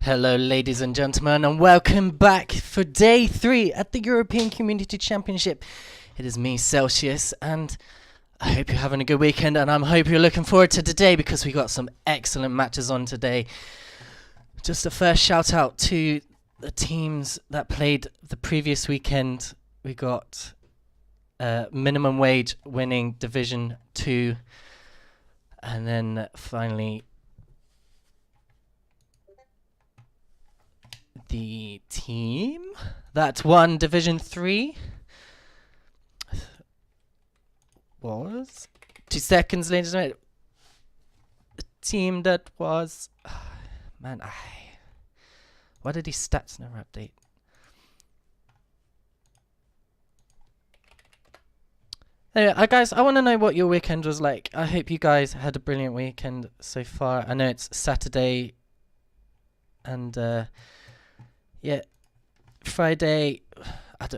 Hello ladies and gentlemen, and welcome back for day 3 at the European Community Championship. It is me, Celsius, and I hope you're having a good weekend, and I hope you're looking forward to today because we got some excellent matches on today. Just a first shout out to the teams that played the previous weekend. We got minimum wage winning Division 2, and then finally the team that won Division 3 was 2 seconds, ladies and gentlemen. The team that was why did these stats never update? Anyway, guys, I want to know what your weekend was like. I hope you guys had a brilliant weekend so far. I know it's Saturday and yeah, Friday.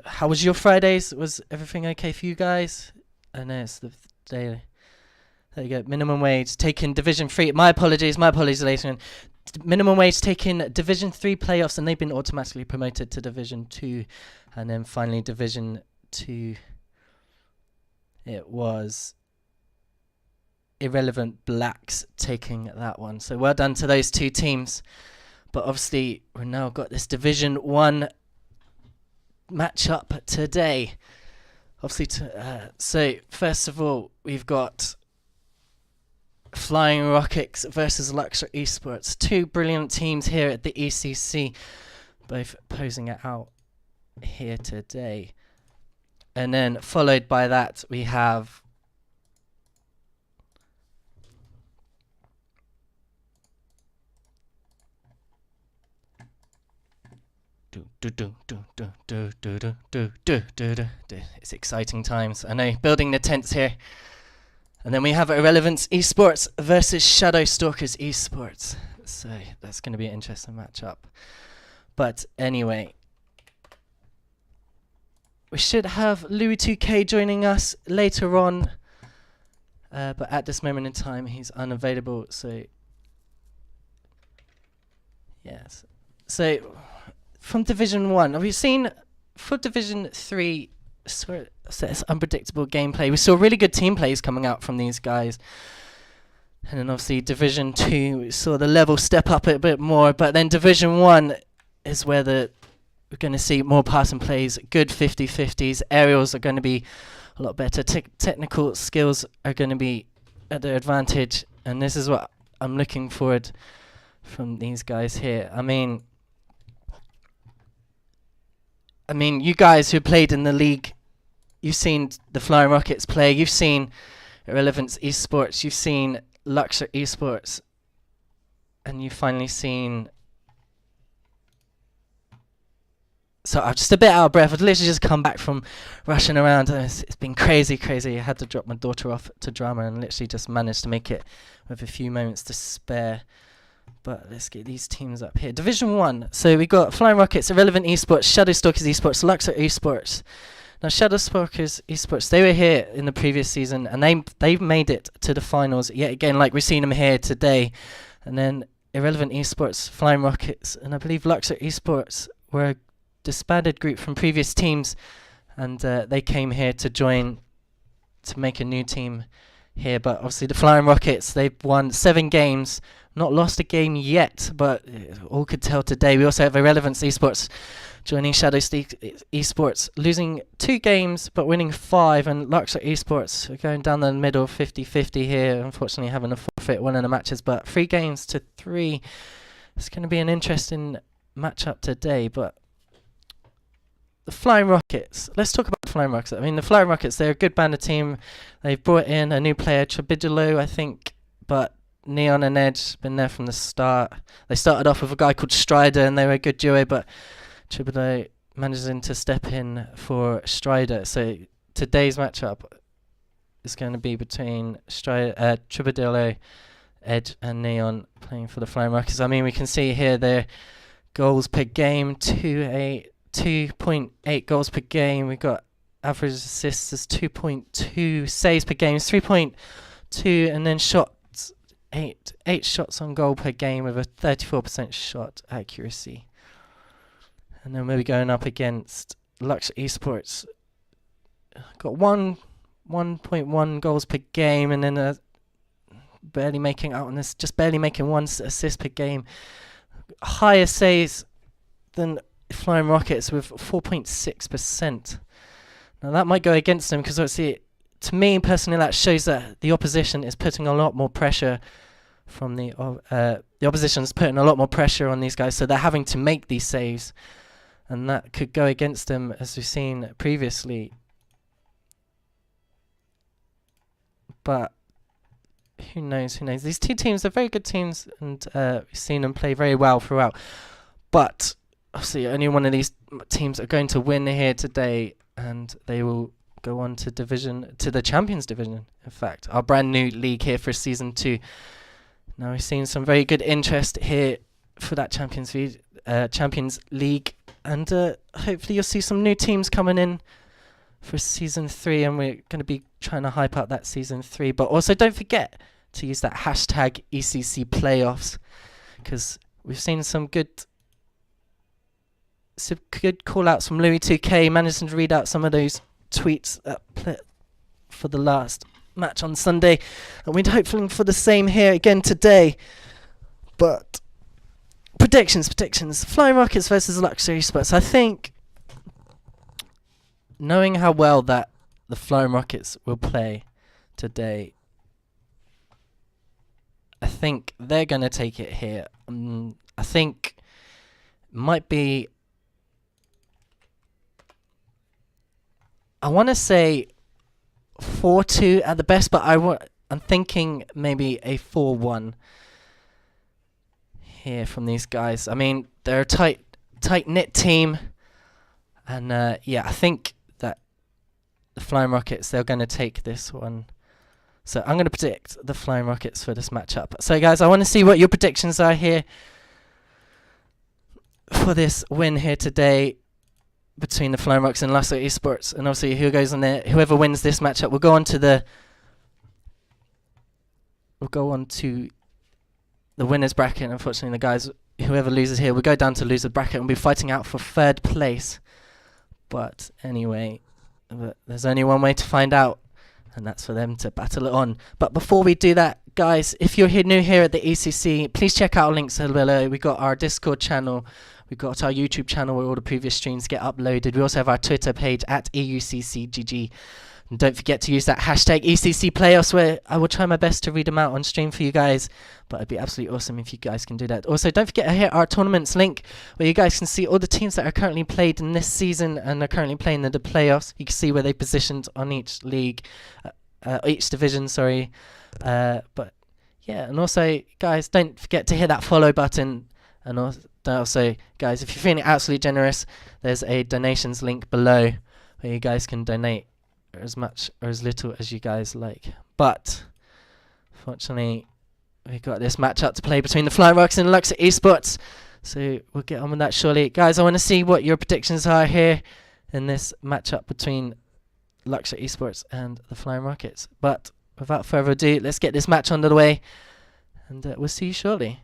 How was your Fridays? Was everything okay for you guys? I know it's the day. There you go. Minimum wage taking Division 3. My apologies, ladies and gentlemen. Minimum wage taking Division 3 playoffs, and they've been automatically promoted to Division 2, and then finally Division 2. It was Irrelevant Blacks taking that one. So well done to those two teams. But obviously, we've now got this Division 1 matchup today. Obviously, so first of all, we've got Flying Rockets versus Luxor Esports. Two brilliant teams here at the ECC, both posing it out here today. And then followed by that, we have it's exciting times. I know, building the tents here. And then we have Irrelevance Esports versus Shadow Stalkers Esports. So that's going to be an interesting matchup. But anyway, we should have Louis 2K joining us later on. But at this moment in time, he's unavailable. So yes. So from Division 1, have you seen for Division 3, it's unpredictable gameplay. We saw really good team plays coming out from these guys. And then obviously Division 2, we saw the level step up a bit more. But then Division 1 is where we're going to see more passing plays, good 50-50s. Aerials are going to be a lot better. Technical skills are going to be at their advantage. And this is what I'm looking forward from these guys here. I mean, you guys who played in the league, you've seen the Flying Rockets play, you've seen Irrelevance Esports, you've seen Luxor Esports, and you've finally seen... So I'm just a bit out of breath. I've literally just come back from rushing around. It's been crazy. I had to drop my daughter off to drama and literally just managed to make it with a few moments to spare. But let's get these teams up here. Division 1. So we got Flying Rockets, Irrelevant Esports, Shadow Stalkers Esports, Luxor Esports. Now Shadow Stalkers Esports, they were here in the previous season and they've made it to the finals yet again, like we've seen them here today. And then Irrelevant Esports, Flying Rockets, and I believe Luxor Esports were a disbanded group from previous teams, and they came here to join to make a new team here. But obviously the Flying Rockets, they've won 7 games, not lost a game yet, but all could tell today. We also have Irrelevance Esports joining Shadow Esports, losing 2 games but winning 5, and Luxor Esports are going down the middle, 50-50 here, unfortunately having a forfeit one of the matches, but 3 games to 3. It's going to be an interesting matchup today. But the Flying Rockets, let's talk about the Flying Rockets. I mean, the Flying Rockets, they're a good banded team. They've brought in a new player, Trebidolo, I think, but Neon and Edge been there from the start. They started off with a guy called Strider, and they were a good duo, but Trebidolo managing to step in for Strider. So today's matchup is going to be between Trebidolo, Edge, and Neon playing for the Flying Rockets. I mean, we can see here their goals per game, 2.8 goals per game. We've got average assists is 2.2, saves per game is 3.2, and then shots eight shots on goal per game with a 34% shot accuracy. And then we'll be going up against Luxor Esports. Got 1.1 goals per game, and then barely making out on this, just barely making one assist per game. Higher saves than Flying Rockets with 4.6%. Now that might go against them, because obviously, to me personally, that shows that the opposition is putting a lot more pressure from the opposition's putting a lot more pressure on these guys, so they're having to make these saves, and that could go against them, as we've seen previously. But who knows? These two teams are very good teams, and we've seen them play very well throughout. But obviously, only one of these teams are going to win here today, and they will go on to the Champions Division. In fact, our brand new league here for Season 2. Now we've seen some very good interest here for that Champions League, and hopefully you'll see some new teams coming in for Season 3, and we're going to be trying to hype up that Season 3. But also don't forget to use that hashtag ECC playoffs, because we've seen some good call outs from Louis 2K, managing to read out some of those tweets for the last match on Sunday, and we're hoping for the same here again today. But predictions. Flying Rockets versus Luxor Esports. I think, knowing how well that the Flying Rockets will play today, I think they're going to take it here. I think it might be, I want to say 4-2 at the best, but I'm thinking maybe a 4-1 here from these guys. I mean, they're a tight-knit team, and yeah, I think that the Flying Rockets, they're going to take this one. So I'm going to predict the Flying Rockets for this matchup. So guys, I want to see what your predictions are here for this win here today between the Flying Rockets and Luxor Esports. And obviously, whoever wins this matchup will go on to the winners bracket. Unfortunately, the guys, whoever loses here, will go down to loser bracket and be fighting out for third place. But anyway, there's only one way to find out, and that's for them to battle it on. But before we do that, guys, if you're new here at the ECC, please check out our links below. We got our Discord channel, we got our YouTube channel where all the previous streams get uploaded. We also have our Twitter page at EUCCGG. And don't forget to use that hashtag ECC playoffs, where I will try my best to read them out on stream for you guys. But it'd be absolutely awesome if you guys can do that. Also, don't forget to hit our tournaments link, where you guys can see all the teams that are currently played in this season and are currently playing in the playoffs. You can see where they positioned on each league, each division, sorry. But yeah, and also, guys, don't forget to hit that follow button. And also, guys, if you're feeling absolutely generous, there's a donations link below where you guys can donate as much or as little as you guys like. But fortunately, we've got this matchup to play between the Flying Rockets and Luxor Esports, so we'll get on with that shortly. Guys, I want to see what your predictions are here in this matchup between Luxor Esports and the Flying Rockets. But without further ado, let's get this match under the way, and we'll see you shortly.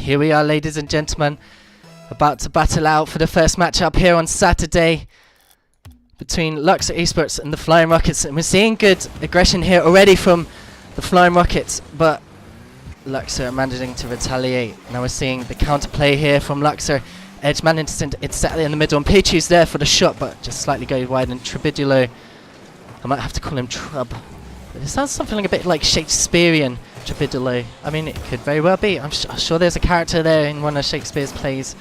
here we are, ladies and gentlemen, about to battle out for the first matchup here on Saturday between Luxor Esports and the Flying Rockets. And we're seeing good aggression here already from the Flying Rockets, but Luxor managing to retaliate. Now we're seeing the counterplay here from Luxor. Edge managing to intercept in the middle, and Pichu's there for the shot, but just slightly goes wide. And Trebidulo, I might have to call him Trub. But it sounds something like a bit like Shakespearean, Trebidulo. I mean, it could very well be. I'm sure there's a character there in one of Shakespeare's plays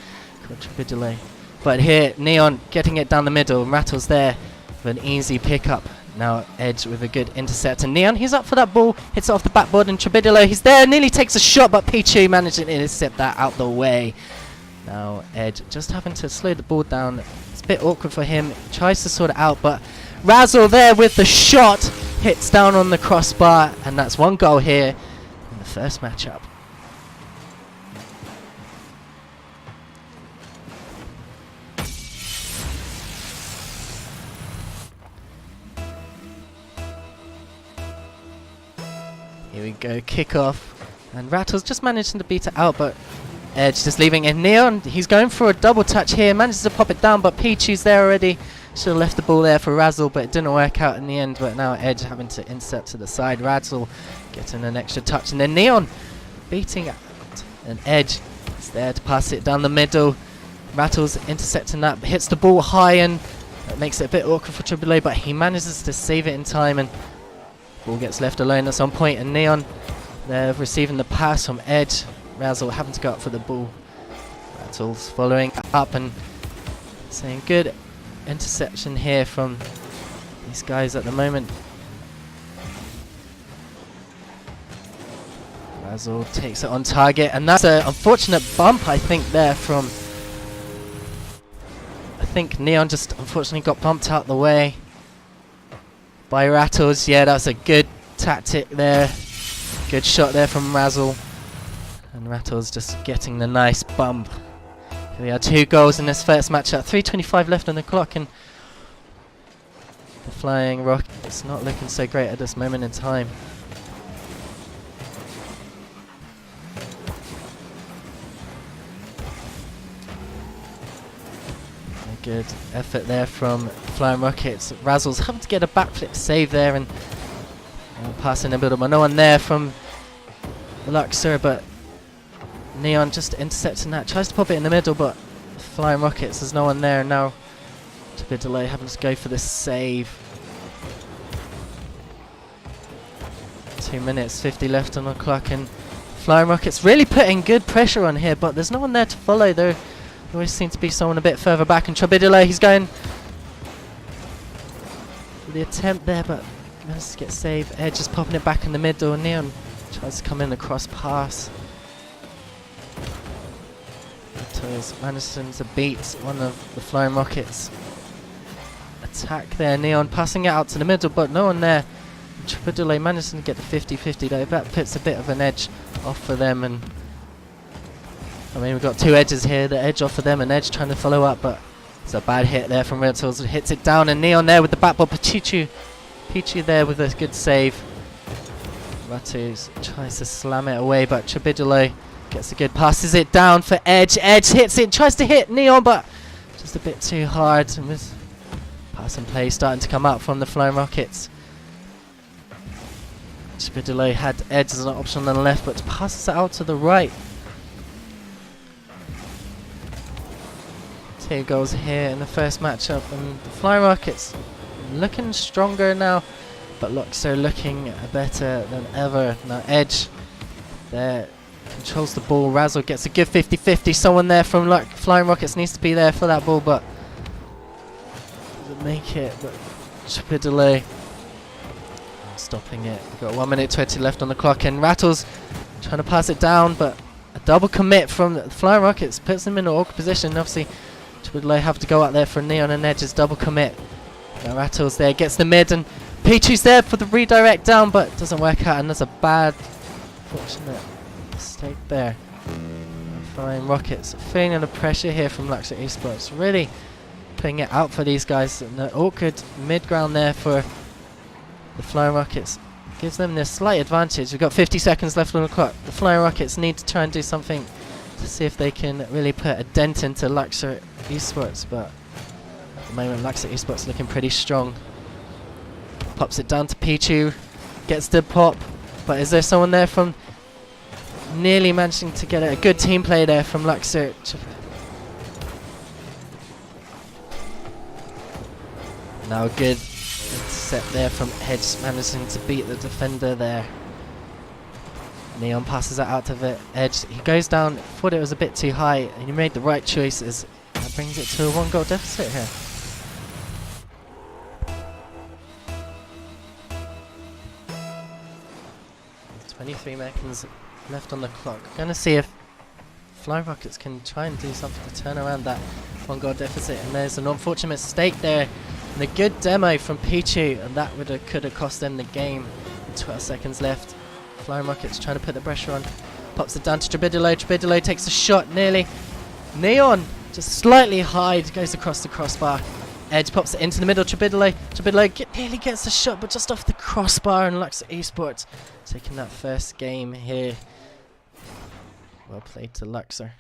called Trebidulo. But here, Neon getting it down the middle. Rattles there with an easy pickup. Now Edge with a good intercept, and Neon, he's up for that ball, hits it off the backboard, and Trebidulo, he's there, nearly takes a shot, but Pichu managed to intercept that out the way. Now Edge just having to slow the ball down. It's a bit awkward for him, tries to sort it out, but Razzle there with the shot, hits down on the crossbar, and that's one goal here in the first matchup. Here we go, kickoff, and Rattle's just managing to beat it out, but Edge just leaving it. Neon, he's going for a double touch here, manages to pop it down, but Pichu's there already. Should have left the ball there for Razzle, but it didn't work out in the end. But now Edge having to intercept to the side. Razzle getting an extra touch, and then Neon beating out, and Edge is there to pass it down the middle. Rattle's intercepting that, but hits the ball high, and that makes it a bit awkward for Trebidulo, but he manages to save it in time, and ball gets left alone at some point, and Neon there receiving the pass from Edge. Razzle having to go up for the ball. Rattle's following up and saying good interception here from these guys at the moment. Razzle takes it on target, and that's an unfortunate bump, I think, there from... I think Neon just unfortunately got bumped out the way by Rattles. Yeah, that's a good tactic there. Good shot there from Razzle. And Rattles just getting the nice bump. We had 2 goals in this first matchup. 3:25 left on the clock, and the Flying Rockets not looking so great at this moment in time. A good effort there from Flying Rockets. Razzle's having to get a backflip save there, and passing a bit of no one there from Luxor, but Neon just intercepting that, tries to pop it in the middle, but Flying Rockets, there's no one there, and now a bit delay, having to go for the save. 2 minutes 50 left on the clock, and Flying Rockets really putting good pressure on here, but there's no one there to follow. There always seems to be someone a bit further back, and Trebidulo, he's going for the attempt there, but manages to get saved. Edge just popping it back in the middle, and Neon tries to come in the cross pass. Managing to beat one of the Flying Rockets. Attack there, Neon passing it out to the middle, but no one there. Trebidulo managing to get the 50-50 though. That puts a bit of an edge off for them, and I mean, we've got 2 edges here, the edge off for them, and Edge trying to follow up, but it's a bad hit there from Rattles. Hits it down, and Neon there with the backboard. Pichu there with a good save. Rattles tries to slam it away, but Trebidulo gets a good, passes it down for Edge. Edge hits it, tries to hit Neon, but just a bit too hard. And with pass and play starting to come out from the Flying Rockets. Trebidulo had Edge as an option on the left, but passes it out to the right. 2 goals here in the first matchup, and the Flying Rockets looking stronger now, but Luxor looking better than ever. Now Edge there controls the ball. Razzle gets a good 50-50. Someone there from Flying Rockets needs to be there for that ball, but doesn't make it. But Trebidulo stopping it. We've got 1 minute 20 left on the clock, and Rattles trying to pass it down, but a double commit from the Flying Rockets puts them in an awkward position. Obviously, Trebidulo have to go out there for Neon and Edge's double commit. Now Rattles there gets the mid, and Pichu's there for the redirect down, but it doesn't work out, and there's a bad, fortunate mistake there. Flying Rockets feeling under pressure here from Luxor Esports, really putting it out for these guys. And the awkward mid ground there for the Flying Rockets gives them this slight advantage. We've got 50 seconds left on the clock. The Flying Rockets need to try and do something to see if they can really put a dent into Luxor Esports, but at the moment Luxor Esports looking pretty strong. Pops it down to Pichu, gets the pop, but is there someone there from nearly managing to get it? A good team play there from Luxor. Now good set there from Edge, managing to beat the defender there. Neon passes it out to the Edge. He goes down, thought it was a bit too high, and he made the right choices. That brings it to a 1-goal deficit here. 23 seconds left on the clock. Gonna see if Fly Rockets can try and do something to turn around that 1-goal deficit, and there's an unfortunate mistake there. And a good demo from Pichu, and that could have cost them the game. 12 seconds left. Flying Rockets trying to put the pressure on. Pops it down to Trabidolo. Trabidolo takes a shot nearly. Neon just slightly high, goes across the crossbar. Edge pops it into the middle. Trabidolo nearly gets the shot, but just off the crossbar. And Luxor Esports taking that first game here. Well played to Luxor.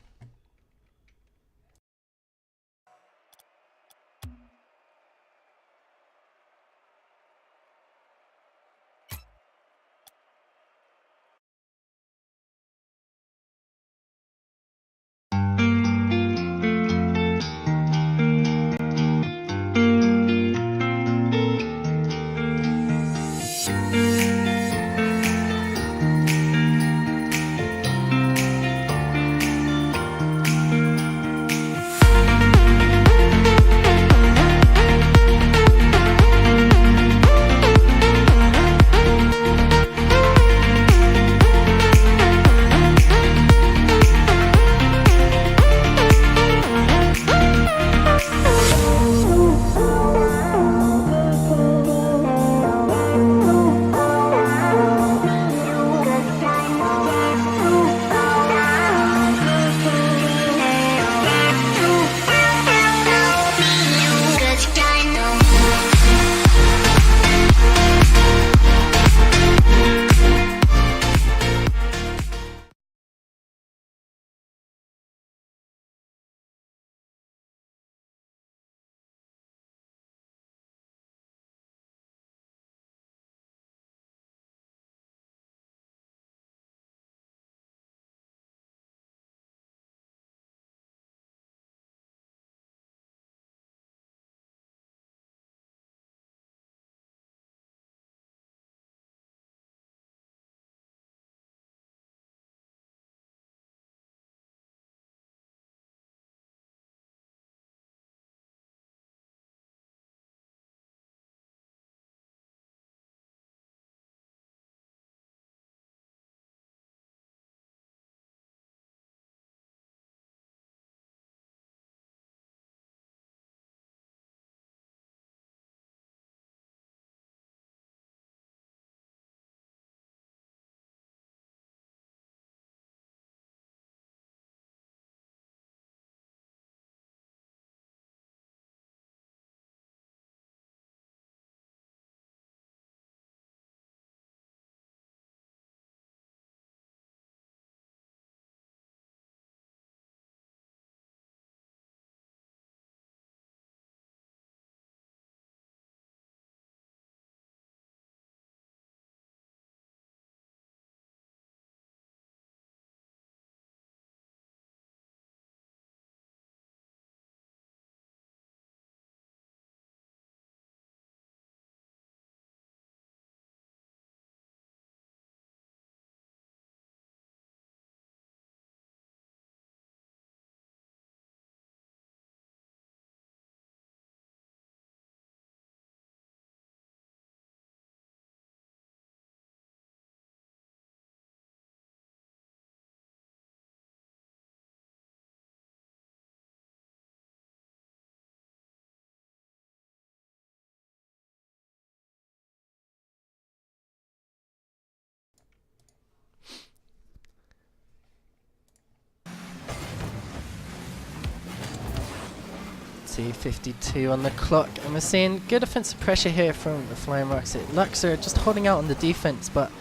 .52 on the clock, and we're seeing good offensive pressure here from the Flying Rockets. Luxor just holding out on the defense, but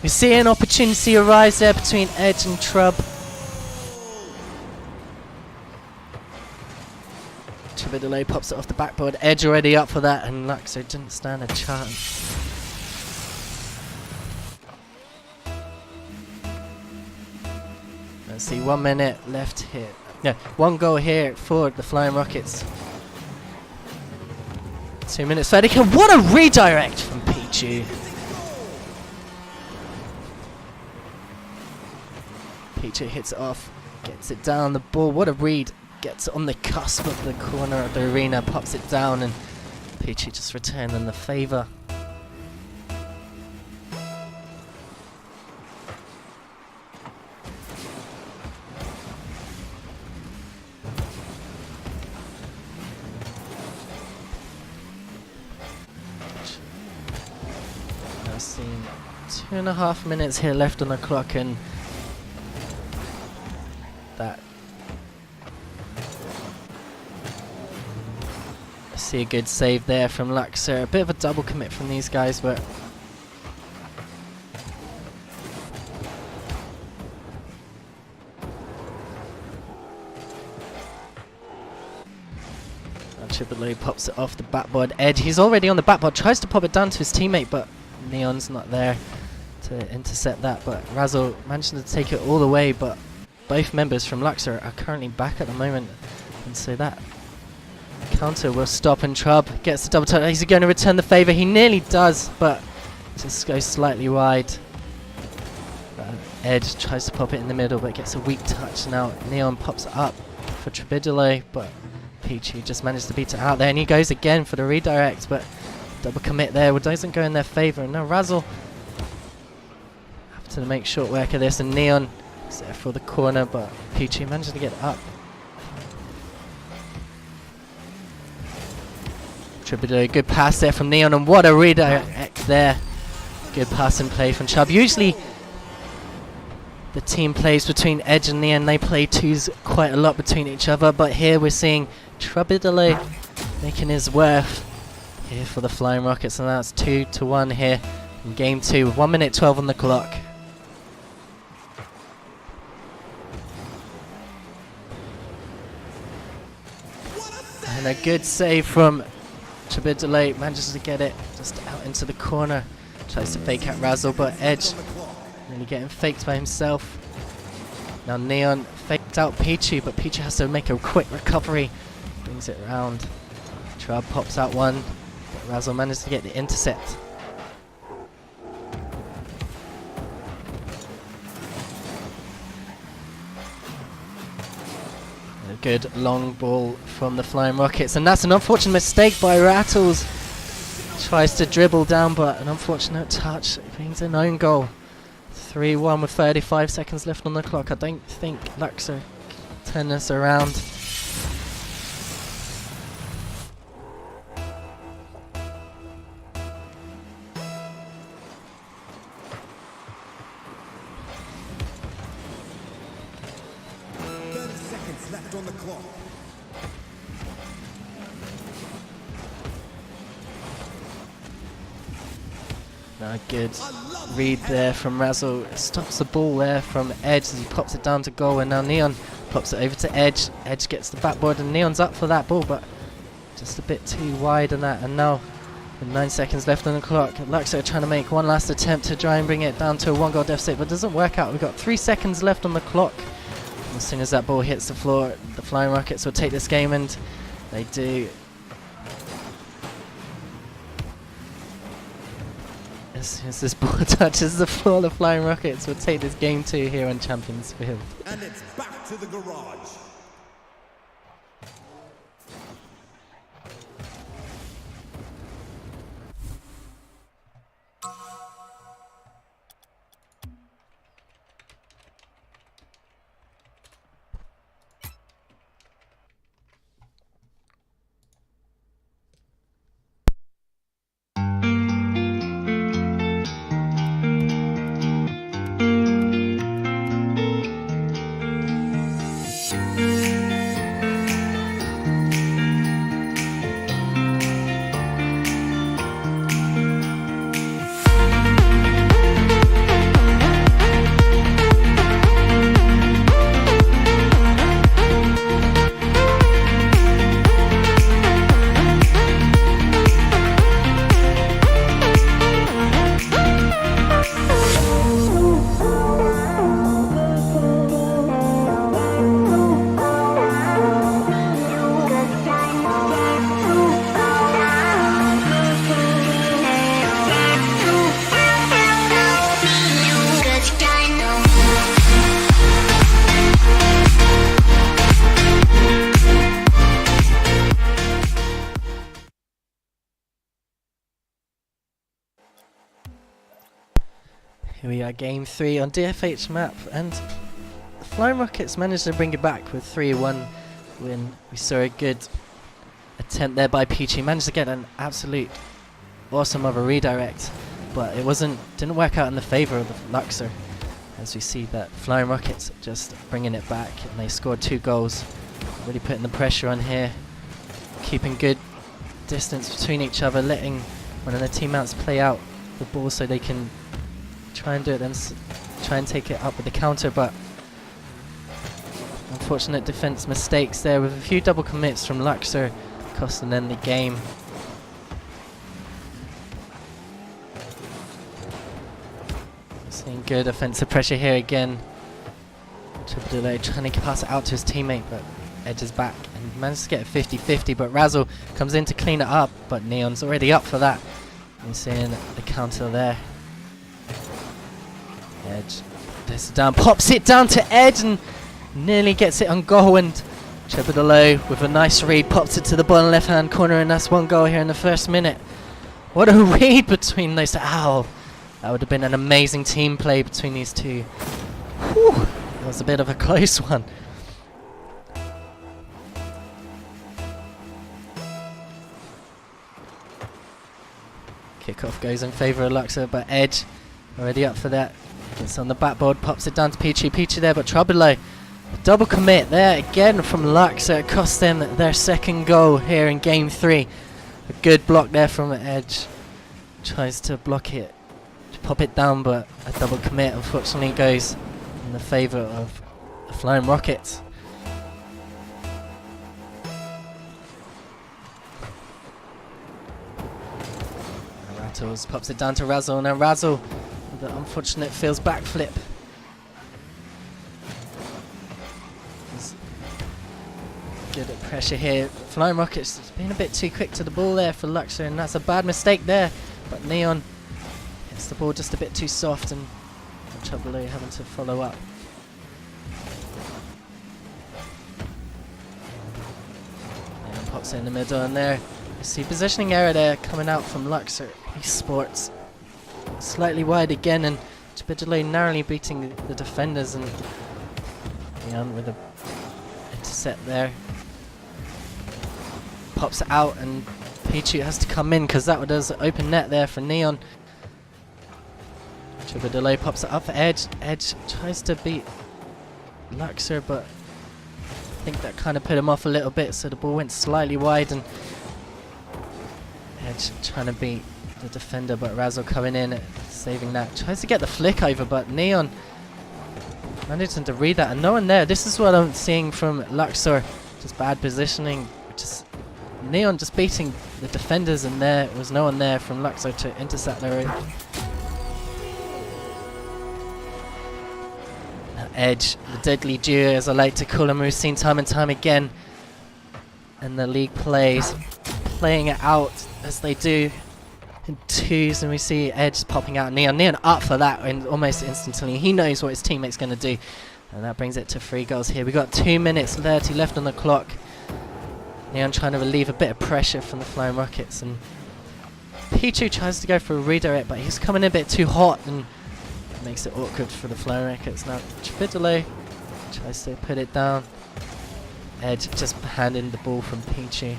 we see an opportunity arise there between Edge and Trub. Tribidale pops it off the backboard. Edge already up for that, and Luxor didn't stand a chance. Let's see, 1 minute left here. No, 1 goal here for the Flying Rockets. 2 minutes 30. What a redirect from Pichu. Pichu hits it off, gets it down the ball. What a read. Gets on the cusp of the corner of the arena, pops it down, and Pichu just returned in the favour. Now seen 2.5 minutes here left on the clock, and that I see a good save there from Luxor. A bit of a double commit from these guys, but Tripoli pops it off the backboard edge. He's already on the backboard, tries to pop it down to his teammate, but Neon's not there to intercept that. But Razzle managed to take it all the way, but both members from Luxor are currently back at the moment, and so that counter will stop, and Trub gets the double touch. He's going to return the favour. He nearly does, but just goes slightly wide. Edge tries to pop it in the middle, but gets a weak touch. Now Neon pops it up for Tribidale, but Pichu just managed to beat it out there, and he goes again for the redirect, but double commit there doesn't go in their favour. And now Razzle have to make short work of this, and Neon is there for the corner, but Pichu managed to get up. Tribidale, good pass there from Neon, and what a redirect there. Good pass and play from Chubb. Usually the team plays between Edge and Neon. They play twos quite a lot between each other, but here we're seeing Tribidale making his worth here for the Flying Rockets, and that's 2-1 here in game 2 with 1 minute 12 on the clock. And a good save from Tribidale, manages to get it just out into the corner. Tries to fake out Razzle, but Edge really getting faked by himself. Now Neon faked out Pichu, but Pichu has to make a quick recovery. Brings it round. Trub pops out one, but Razzle managed to get the intercept. A good long ball from the Flying Rockets, and that's an unfortunate mistake by Rattles. Tries to dribble down, but an unfortunate touch. It brings an own goal. 3-1 with 35 seconds left on the clock. I don't think Luxor can turn this around. Left on the clock. No, good read there from Razzle. Stops the ball there from Edge as he pops it down to goal, and now Neon pops it over to Edge. Edge gets the backboard, and Neon's up for that ball, but just a bit too wide on that. And now with 9 seconds left on the clock, Luxor trying to make one last attempt to try and bring it down to a 1-goal deficit, but it doesn't work out. We've got 3 seconds left on the clock. As soon as that ball hits the floor, the Flying Rockets will take this game, and they do. As soon as this ball touches the floor, the Flying Rockets will take this game 2 here on Champions Field. And it's back to the garage. Here we are, game 3 on DFH map, and the Flying Rockets managed to bring it back with 3-1 win. We saw a good attempt there by Peachy, managed to get an absolute awesome of a redirect, but it didn't work out in the favour of the Luxor, as we see that Flying Rockets just bringing it back, and they scored 2 goals, really putting the pressure on here, keeping good distance between each other, letting one of the teammates play out the ball so they can try and do it and try and take it up with the counter, but unfortunate defense mistakes there with a few double commits from Luxor costing them the game. Seeing good offensive pressure here again. Triple trying to pass it out to his teammate, but Edge is back and managed to get a 50-50, but Razzle comes in to clean it up, but Neon's already up for that. You're seeing the counter there. Edge does it down, pops it down to Edge and nearly gets it on goal, and Triple with a nice read pops it to the bottom left hand corner, and that's 1 goal here in the first minute. What a read between those two. Ow, that would have been an amazing team play between these two. Whew, that was a bit of a close one. Kickoff goes in favour of Luxor, but Edge already up for that. Gets on the backboard, pops it down to Peachy. Peachy there, but Trouble double commit there again from Luxor. It cost them their 2nd goal here in game 3. A good block there from Edge. Tries to block it, to pop it down, but a double commit unfortunately goes in the favour of the Flying Rockets. Rattles, pops it down to Razzle, and now Razzle with the unfortunate Phil's backflip. Good at pressure here. Flying Rockets being a bit too quick to the ball there for Luxor, and that's a bad mistake there. But Neon hits the ball just a bit too soft, and Trouble having to follow up. Neon pops it in the middle, and there you see positioning error there coming out from Luxor Esports. Slightly wide again, and Chibidale narrowly beating the defenders, and Neon with a intercept there. Pops it out, and Pichu has to come in because that would does open net there for Neon. Chibidale pops it up for Edge. Edge tries to beat Luxor, but I think that kind of put him off a little bit, so the ball went slightly wide, and Edge trying to beat the defender, but Razzle coming in, saving that. Tries to get the flick over, but Neon managing to read that, and no one there. This is what I'm seeing from Luxor, just bad positioning. Just Neon just beating the defenders, and there was no one there from Luxor to intercept their Edge, the deadly duo as I like to call them, we've seen time and time again in the league plays, playing it out as they do in twos, and we see Edge popping out Neon up for that and almost instantly. He knows what his teammate's going to do, and that brings it to 3 goals here. We've got 2 minutes 30 left on the clock. Neon trying to relieve a bit of pressure from the Flying Rockets, and Pichu tries to go for a redirect, but he's coming in a bit too hot and makes it awkward for the Flying Rockets. Now Chibidale tries to put it down. Edge just handing the ball from Pichu.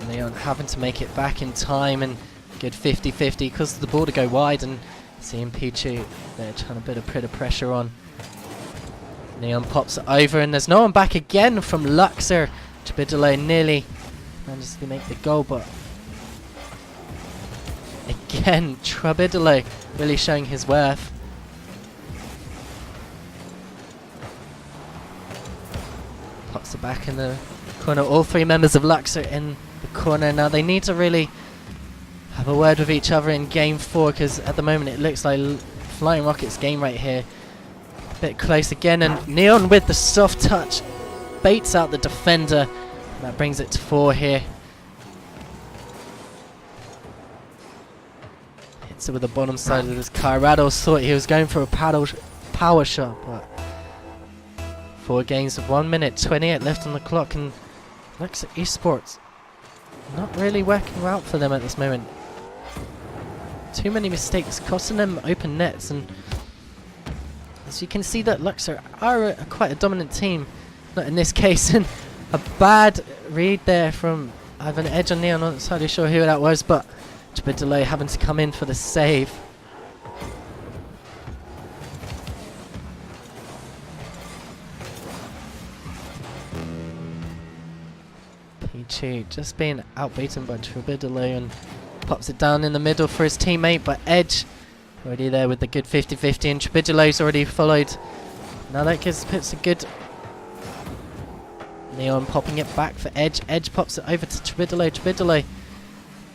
Neon having to make it back in time, and good 50-50 because of the ball to go wide, and seeing Pichu there trying to put a pressure on. Neon pops it over, and there's no one back again from Luxor. Chibidale nearly manages to make the goal, but again Chibidale really showing his worth. Pops it back in the corner. All 3 members of Luxor in the corner. Now they need to really have a word with each other in game 4, because at the moment it looks like Flying Rockets game right here. A bit close again, and Neon with the soft touch baits out the defender. That brings it to 4 here. Hits it with the bottom side of this car. Rattles thought he was going for a power shot, but 4 games of 1 minute 28 left on the clock, and Luxor Esports not really working out for them at this moment. Too many mistakes, costing them open nets, and as you can see that Luxor are quite a dominant team. Not in this case, and a bad read there from either an Edge or Neon. I'm not entirely sure who that was, but Delay having to come in for the save. Pichu just being outbeaten by Delay and pops it down in the middle for his teammate, but Edge already there with the good 50-50, and Trebidelay's already followed. Now that puts a good Neon popping it back for Edge. Edge pops it over to Trebidelay. Trebidelay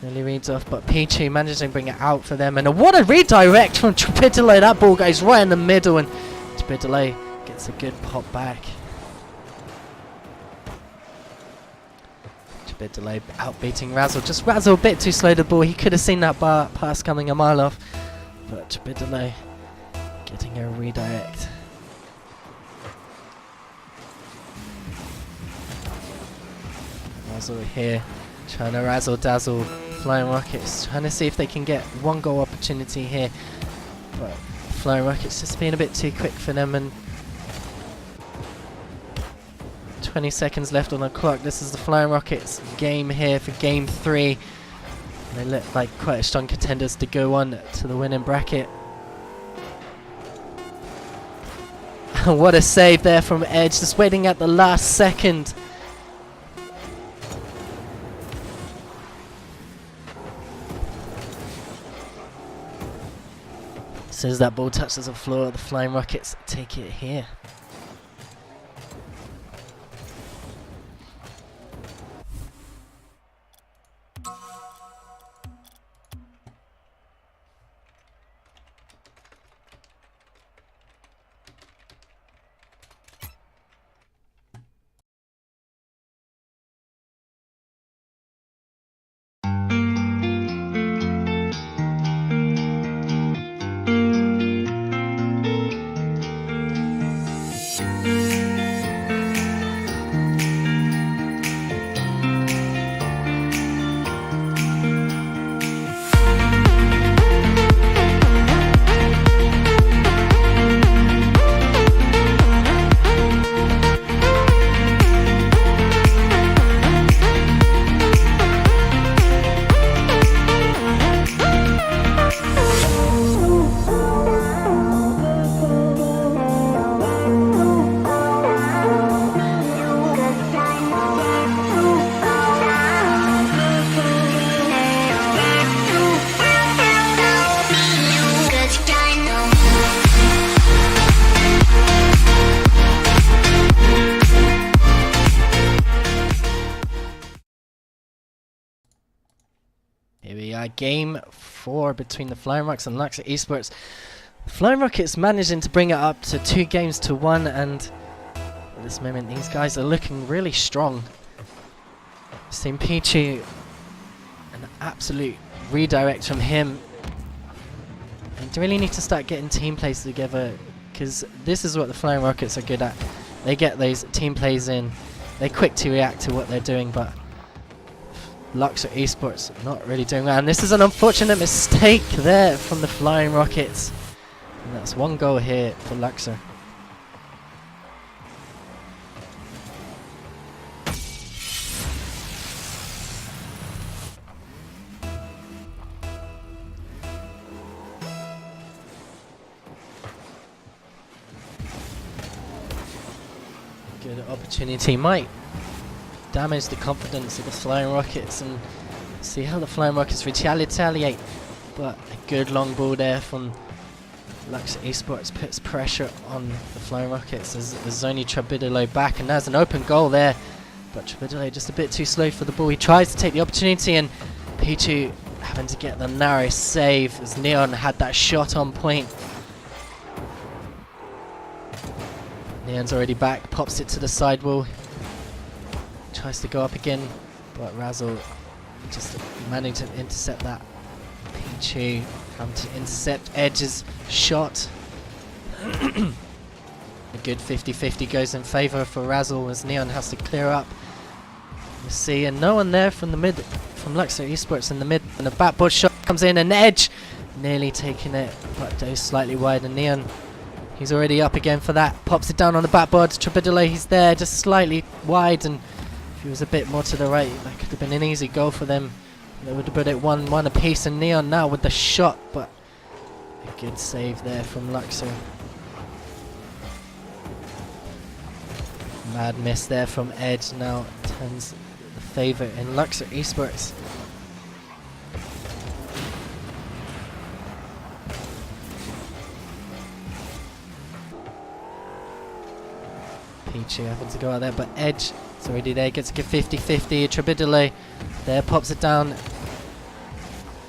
nearly reads off, but Pichu manages to bring it out for them. And what a redirect from Trebidelay. That ball goes right in the middle, and Trebidelay gets a good pop back. Trebidelay outbeating Razzle. Just Razzle a bit too slow the ball. He could have seen that pass coming a mile off, but Trebidelay getting a redirect. Razzle here, trying to razzle dazzle Flying Rockets, trying to see if they can get one goal opportunity here, but Flying Rockets just being a bit too quick for them, and 20 seconds left on the clock. This is the Flying Rockets game here for game 3. They look like quite a strong contenders to go on to the winning bracket. What a save there from Edge, just waiting at the last second. As soon as that ball touches the floor, the Flying Rockets take it here. Here we are, game 4 between the Flying Rockets and Luxor Esports. The Flying Rockets managing to bring it up to 2 games to 1, and at this moment these guys are looking really strong. Seen Pichu, an absolute redirect from him. And they really need to start getting team plays together, because this is what the Flying Rockets are good at. They get those team plays in, they're quick to react to what they're doing, but Luxor Esports not really doing well, and this is an unfortunate mistake there from the Flying Rockets, and that's 1 goal here for Luxor. Good opportunity, might damage the confidence of the Flying Rockets, and see how the Flying Rockets retaliate, but a good long ball there from Luxor Esports puts pressure on the Flying Rockets. There's only Trebidelay back, and there's an open goal there, but Trebidelay just a bit too slow for the ball. He tries to take the opportunity, and Pichu having to get the narrow save as Neon had that shot on point. Neon's already back, pops it to the sidewall. Tries to go up again, but Razzle just managed to intercept that. Pichu having to intercept Edge's shot. A good 50-50 goes in favour for Razzle as Neon has to clear up. You see, and no one there from the mid, from Luxor Esports in the mid, and the backboard shot comes in, and Edge nearly taking it, but goes slightly wide, and Neon, he's already up again for that, pops it down on the backboard. Trebidele, he's there, just slightly wide, and if he was a bit more to the right, that could have been an easy goal for them. They would have put it 1-1 apiece, and Neon now with the shot, but a good save there from Luxor. Mad miss there from Edge, now turns the favour in Luxor Esports. Pichu happens to go out there, but Edge is already there, gets a good 50-50. Trebidele there, pops it down.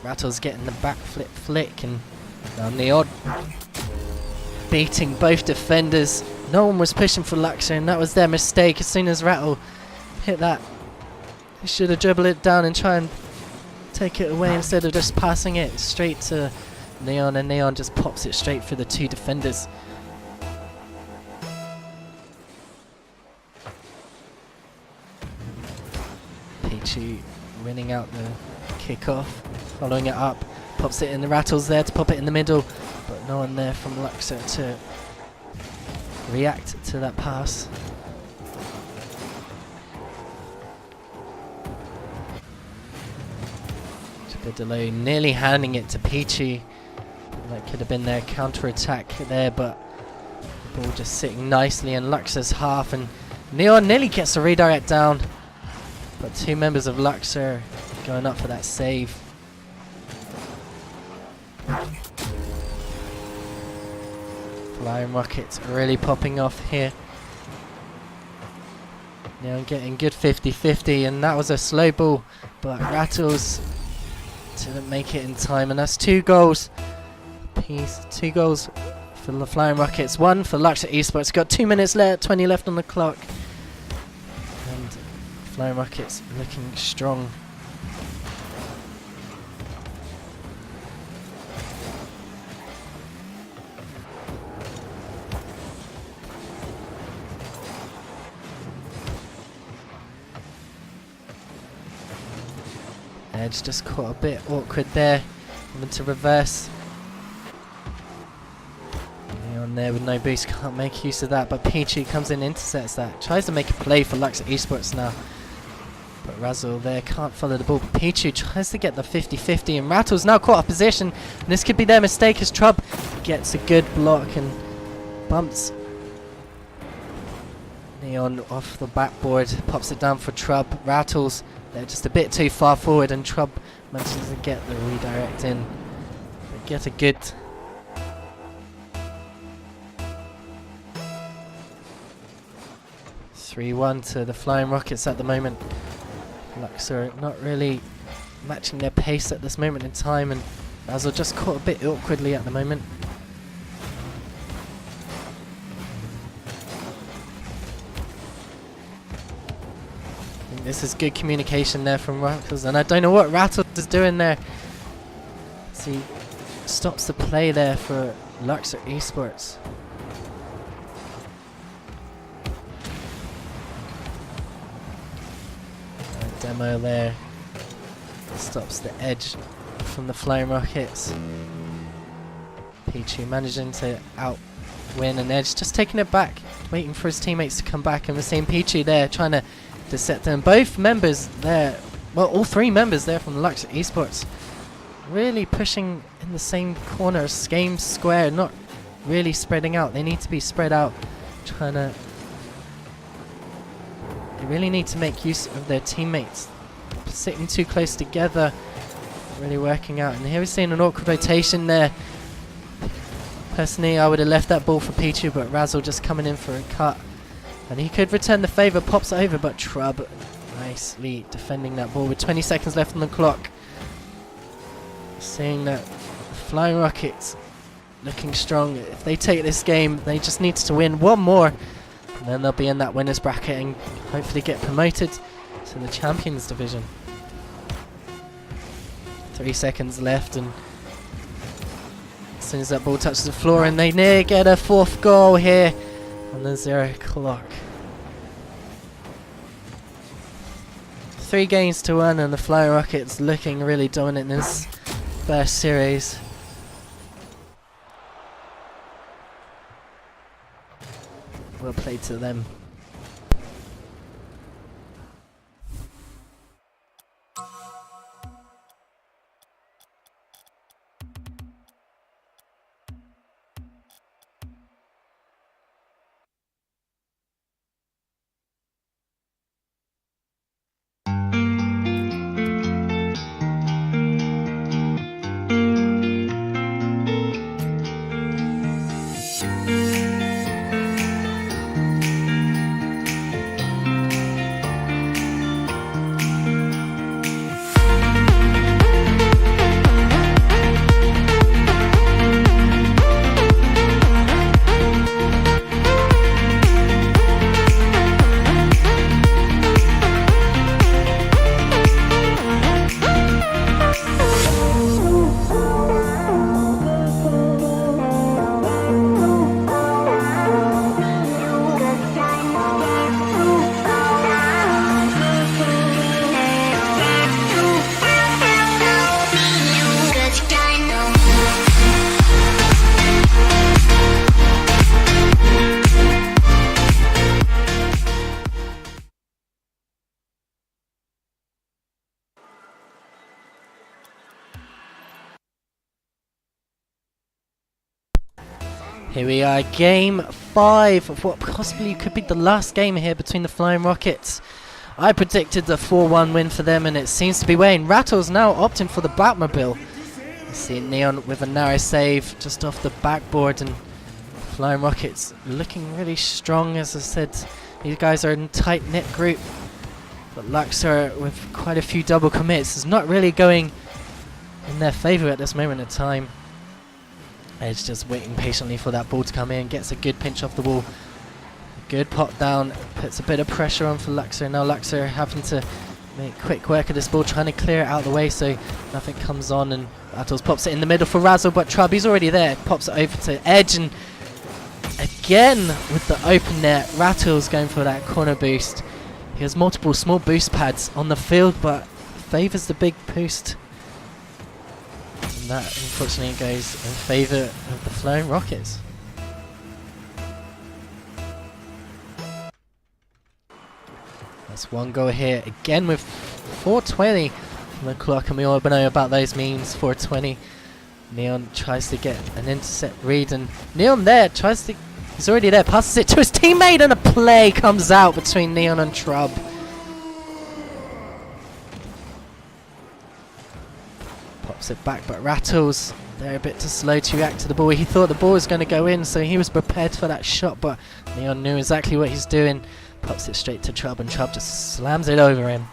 Rattle's getting the back flick, and now Neod beating both defenders. No one was pushing for Luxor, and that was their mistake. As soon as Rattle hit that, he should have dribbled it down and try and take it away instead of just passing it straight to Neon, and Neon just pops it straight for the two defenders. Pichu winning out the kickoff, following it up, pops it in. The Rattles there to pop it in the middle, but no one there from Luxor to react to that pass. Trebidele nearly handing it to Pichu. That could have been their counter-attack there, but the ball just sitting nicely in Luxor's half, and Neon nearly gets a redirect down, but two members of Luxor going up for that save. Flying Rockets really popping off here. Neon getting good 50-50, and that was a slow ball, but Rattles didn't make it in time, and that's 2 goals. Two goals for the Flying Rockets, 1 for Luxor Esports. Got 2 minutes left, 20 left on the clock, and Flying Rockets looking strong. Edge just caught a bit awkward there, having to reverse. Neon there with no boost, can't make use of that, but Pichu comes in, intercepts that, tries to make a play for Luxor Esports now, but Razzle there can't follow the ball. Pichu tries to get the 50-50, and Rattle's now caught up position, and this could be their mistake as Trub gets a good block and bumps Neon off the backboard, pops it down for Trub. Rattles, they're just a bit too far forward, and Trub manages to get the redirect in. They get a good 3-1 to the Flying Rockets at the moment. Luxor not really matching their pace at this moment in time, and Razzle just caught a bit awkwardly at the moment. This is good communication there from Rattles, and I don't know what Rattles is doing there. So he stops the play there for Luxor Esports. Demo there stops the Edge from the Flying Rockets. Pichu managing to outwin an Edge, just taking it back, waiting for his teammates to come back, and we're seeing Pichu there trying to set them. Both members there, well, all 3 members there from Luxor Esports really pushing in the same corner, same square, not really spreading out. They need to be spread out, they really need to make use of their teammates. Sitting too close together, really working out. And here we're seeing an awkward rotation there. Personally, I would have left that ball for Pichu, but Razzle just coming in for a cut. And he could return the favour, pops it over, but Trub nicely defending that ball with 20 seconds left on the clock. Seeing that Flying Rockets looking strong. If they take this game, they just need to win 1 more, and then they'll be in that winners bracket and hopefully get promoted to the Champions Division. 3 seconds left, and as soon as that ball touches the floor, and they near get a 4th goal here on the 0 clock. 3 games to 1, and the Flying Rockets looking really dominant in this first series. Well played to them. Here we are, game 5 of what possibly could be the last game here between the Flying Rockets. I predicted the 4-1 win for them, and it seems to be Wayne. Rattles now opting for the Batmobile. You see Neon with a narrow save just off the backboard, and Flying Rockets looking really strong. As I said, these guys are in a tight-knit group, but Luxor with quite a few double commits is not really going in their favour at this moment in time. Edge just waiting patiently for that ball to come in, gets a good pinch off the wall. Good pop down, puts a bit of pressure on for Luxor. Now Luxor having to make quick work of this ball, trying to clear it out of the way so nothing comes on, and Rattles pops it in the middle for Razzle, but Trub, he's already there, pops it over to Edge, and again with the open net, Rattles going for that corner boost. He has multiple small boost pads on the field, but favours the big boost. And that unfortunately goes in favour of the Flying Rockets. That's one goal here, again with 4:20 on the clock, and we all know about those memes, 4:20. Neon tries to get an intercept read, and Neon there tries to, he's already there, passes it to his teammate, and a play comes out between Neon and Trub. Pops it back, but Rattles, they're a bit too slow to react to the ball. He thought the ball was going to go in, so he was prepared for that shot, but Neon knew exactly what he's doing. Pops it straight to Trub, and Trub just slams it over him.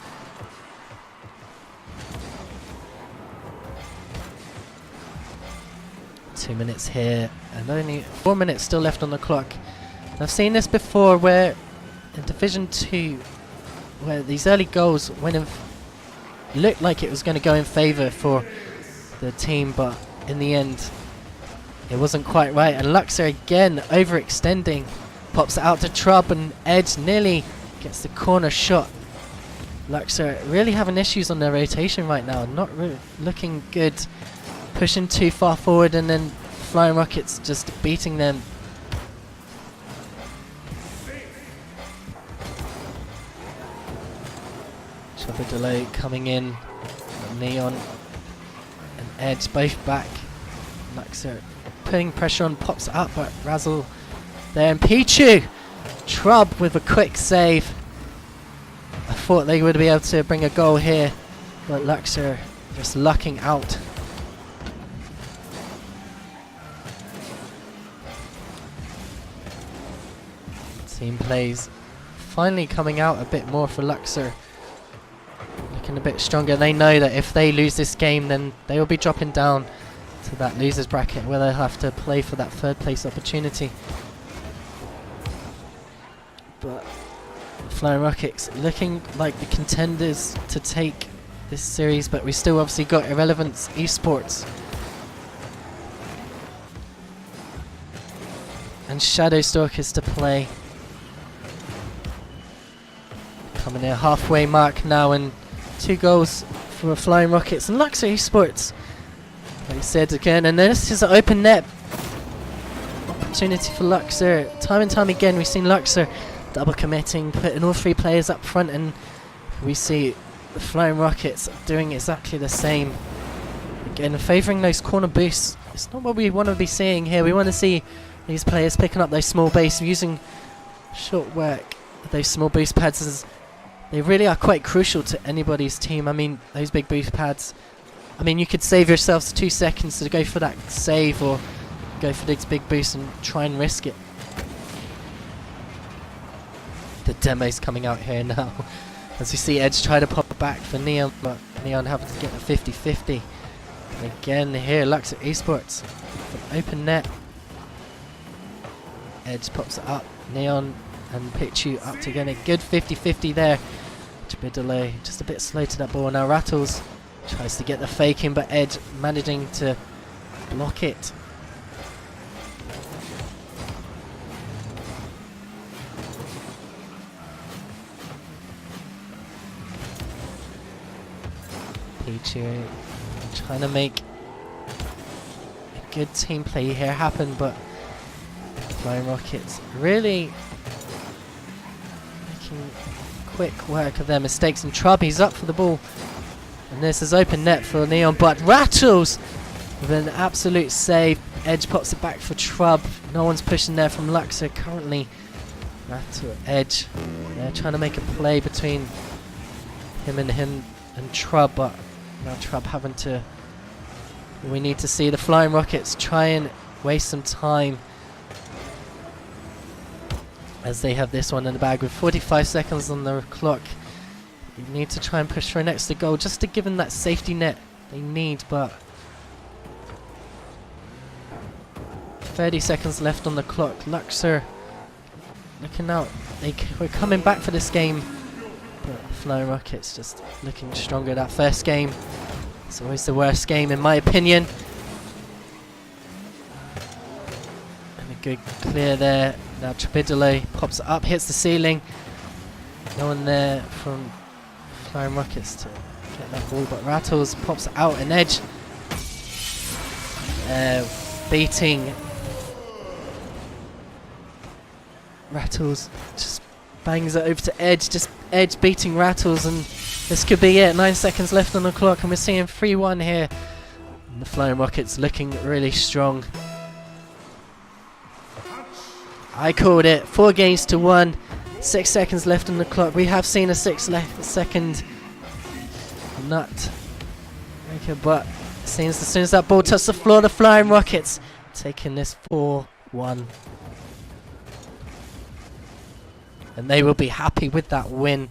Two minutes here, and only 4 minutes still left on the clock. And I've seen this before, where in Division 2, where these early goals went in, looked like it was going to go in favour for the team, but in the end it wasn't quite right, and Luxor again overextending, pops it out to Trub, and Edge nearly gets the corner shot. Luxor really having issues on their rotation right now, not really looking good, pushing too far forward, and then Flying Rockets just beating them. Chopper delay coming in, Neon and Edge both back. Luxor putting pressure on, pops it up, but Razzle there, and Pichu! Trub with a quick save. I thought they would be able to bring a goal here, but Luxor just lucking out. Team plays finally coming out a bit more for Luxor. Looking a bit stronger. They know that if they lose this game, then they will be dropping down to that losers bracket, where they'll have to play for that third place opportunity. But Flying Rockets looking like the contenders to take this series, but we still obviously got Irrelevance Esports and Shadow Stalkers to play. Coming near halfway mark now, and 2 goals for Flying Rockets and Luxor Esports. Like I said again, and this is an open net opportunity for Luxor. Time and time again we've seen Luxor double committing, putting all 3 players up front, and we see the Flying Rockets doing exactly the same. Again, favouring those corner boosts. It's not what we want to be seeing here. We want to see these players picking up those small base, using short work, those small boost pads, as they really are quite crucial to anybody's team. I mean, those big boost pads, I mean, you could save yourselves 2 seconds to go for that save or go for this big boost and try and risk it. The demo's coming out here now. As you see Edge try to pop back for Neon, but Neon having to get a 50-50. And again here, Luxor Esports, open net. Edge pops it up, Neon and Pichu up to get a good 50-50 there. A bit delay, just a bit slow to that ball. Now Rattles tries to get the fake in, but Edge managing to block it. Pichu trying to make a good team play here happen, but Flying Rockets really making quick work of their mistakes. And Trub, he's up for the ball, and this is open net for Neon, but Rattles with an absolute save. Edge pops it back for Trub. No one's pushing there from Luxor currently. Rattle, Edge, they're trying to make a play between him and Trub, but now Trub having to, we need to see the Flying Rockets try and waste some time, as they have this one in the bag with 45 seconds on the clock. You need to try and push for an extra goal just to give them that safety net they need, but 30 seconds left on the clock. Luxor looking out, we're coming back for this game, but Flying Rockets just looking stronger. That first game, it's always the worst game in my opinion. And a good clear there. Now Trapidolo pops it up, hits the ceiling. No one there from Flying Rockets to get that ball, but Rattles pops it out, and Edge beating. Rattles just bangs it over to Edge, just Edge beating Rattles, and this could be it. 9 seconds left on the clock, and we're seeing 3-1 here. And the Flying Rockets looking really strong. I called it. 4-1. 6 seconds left on the clock. We have seen a 6-second nut. Okay, but it seems as soon as that ball touches the floor, the Flying Rockets taking this 4-1. And they will be happy with that win.